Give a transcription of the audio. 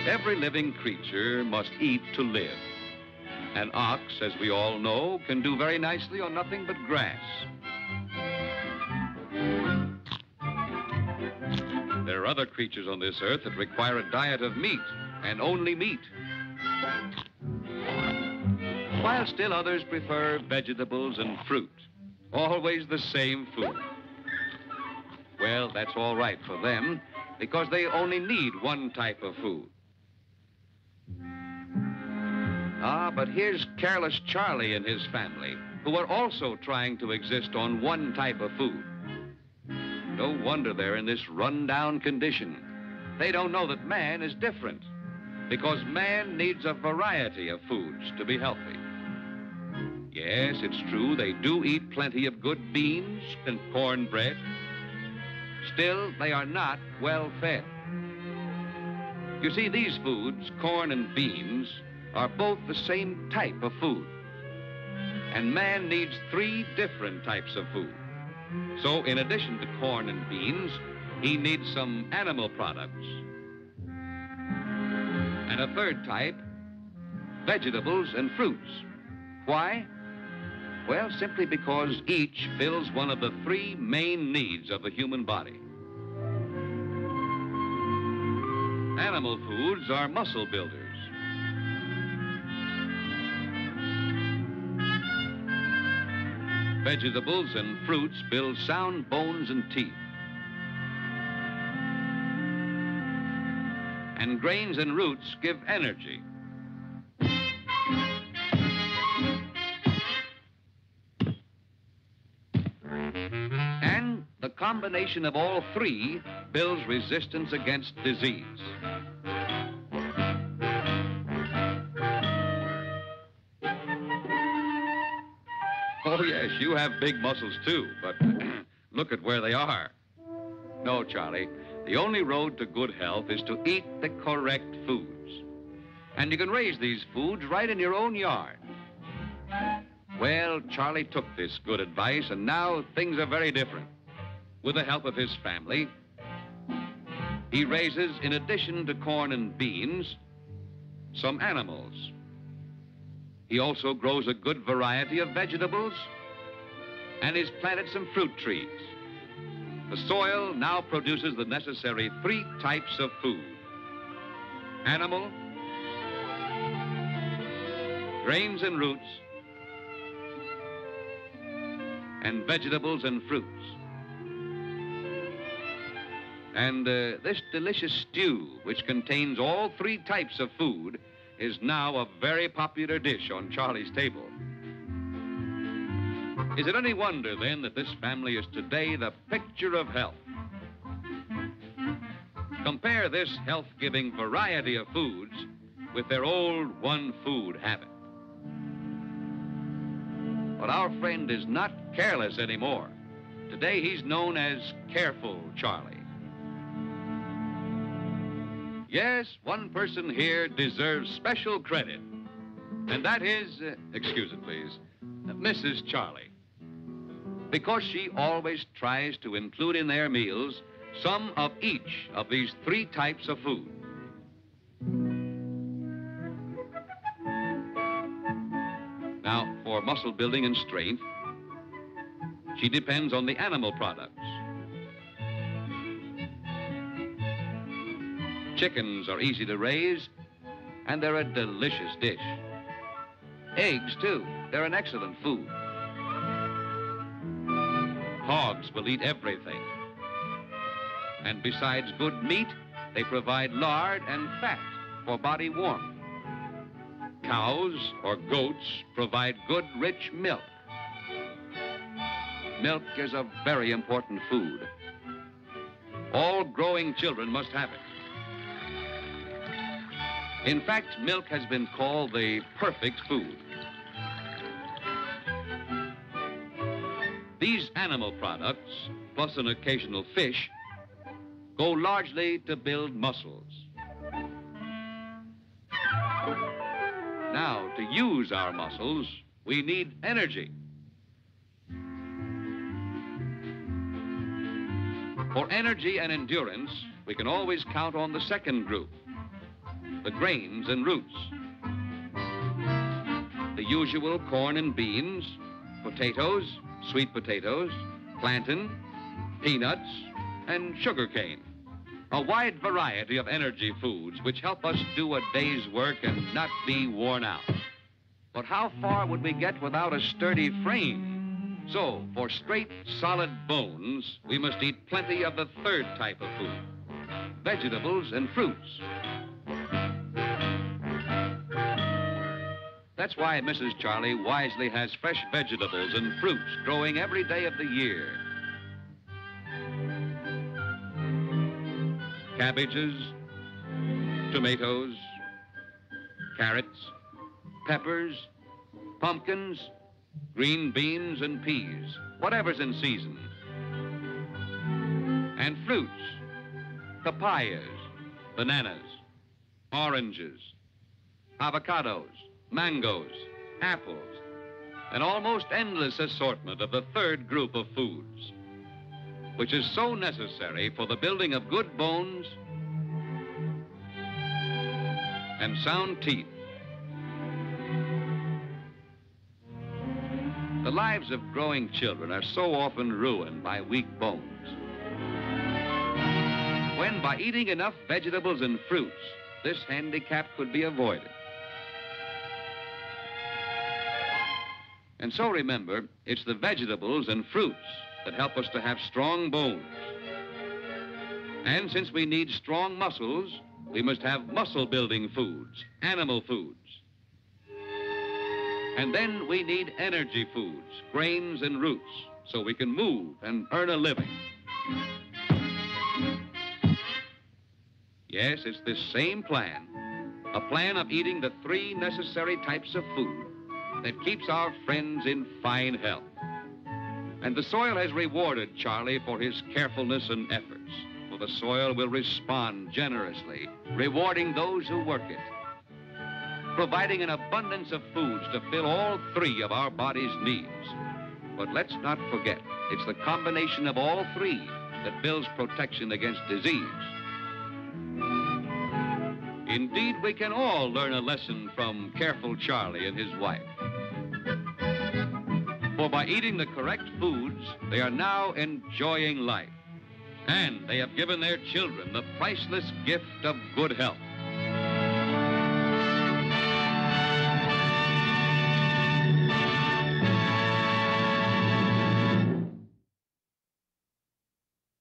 Every living creature must eat to live. An ox, as we all know, can do very nicely on nothing but grass. There are other creatures on this earth that require a diet of meat, and only meat. While still others prefer vegetables and fruit. Always the same food. Well, that's all right for them, because they only need one type of food. But here's careless Charlie and his family, who are also trying to exist on one type of food. No wonder they're in this run-down condition. They don't know that man is different, because man needs a variety of foods to be healthy. Yes, it's true, they do eat plenty of good beans and cornbread. Still, they are not well fed. You see, these foods, corn and beans, are both the same type of food. And man needs 3 different types of food. So in addition to corn and beans, he needs some animal products. And a 3rd type, vegetables and fruits. Why? Well, simply because each fills one of the 3 main needs of the human body. Animal foods are muscle builders. Vegetables and fruits build sound bones and teeth. And grains and roots give energy. And the combination of all 3 builds resistance against disease. Oh, yes, you have big muscles, too, but look at where they are. No, Charlie, the only road to good health is to eat the correct foods. And you can raise these foods right in your own yard. Well, Charlie took this good advice, and now things are very different. With the help of his family, he raises, in addition to corn and beans, some animals. He also grows a good variety of vegetables, and he's planted some fruit trees. The soil now produces the necessary 3 types of food: animal, grains and roots, and vegetables and fruits. And this delicious stew, which contains all 3 types of food, is now a very popular dish on Charlie's table. Is it any wonder, then, that this family is today the picture of health? Compare this health-giving variety of foods with their old one-food habit. But our friend is not careless anymore. Today, he's known as Careful Charlie. Yes, one person here deserves special credit, and that is, excuse it, please, Mrs. Charlie. Because she always tries to include in their meals some of each of these 3 types of food. Now, for muscle building and strength, she depends on the animal products. Chickens are easy to raise, and they're a delicious dish. Eggs, too. They're an excellent food. Hogs will eat everything. And besides good meat, they provide lard and fat for body warmth. Cows or goats provide good, rich milk. Milk is a very important food. All growing children must have it. In fact, milk has been called the perfect food. These animal products, plus an occasional fish, go largely to build muscles. Now, to use our muscles, we need energy. For energy and endurance, we can always count on the second group, the grains and roots. The usual corn and beans, potatoes, sweet potatoes, plantain, peanuts, and sugarcane. A wide variety of energy foods which help us do a day's work and not be worn out. But how far would we get without a sturdy frame? So, for straight, solid bones, we must eat plenty of the third type of food, vegetables and fruits. That's why Mrs. Charlie wisely has fresh vegetables and fruits growing every day of the year. Cabbages, tomatoes, carrots, peppers, pumpkins, green beans and peas, whatever's in season. And fruits, papayas, bananas, oranges, avocados, mangoes, apples, an almost endless assortment of the third group of foods, which is so necessary for the building of good bones and sound teeth. The lives of growing children are so often ruined by weak bones. When by eating enough vegetables and fruits, this handicap could be avoided. And so remember, it's the vegetables and fruits that help us to have strong bones. And since we need strong muscles, we must have muscle-building foods, animal foods. And then we need energy foods, grains and roots, so we can move and earn a living. Yes, it's this same plan, a plan of eating the three necessary types of food that keeps our friends in fine health. And the soil has rewarded Charlie for his carefulness and efforts, for the soil will respond generously, rewarding those who work it, providing an abundance of foods to fill all three of our body's needs. But let's not forget, it's the combination of all three that builds protection against disease. Indeed, we can all learn a lesson from careful Charlie and his wife. For by eating the correct foods, they are now enjoying life. And they have given their children the priceless gift of good health.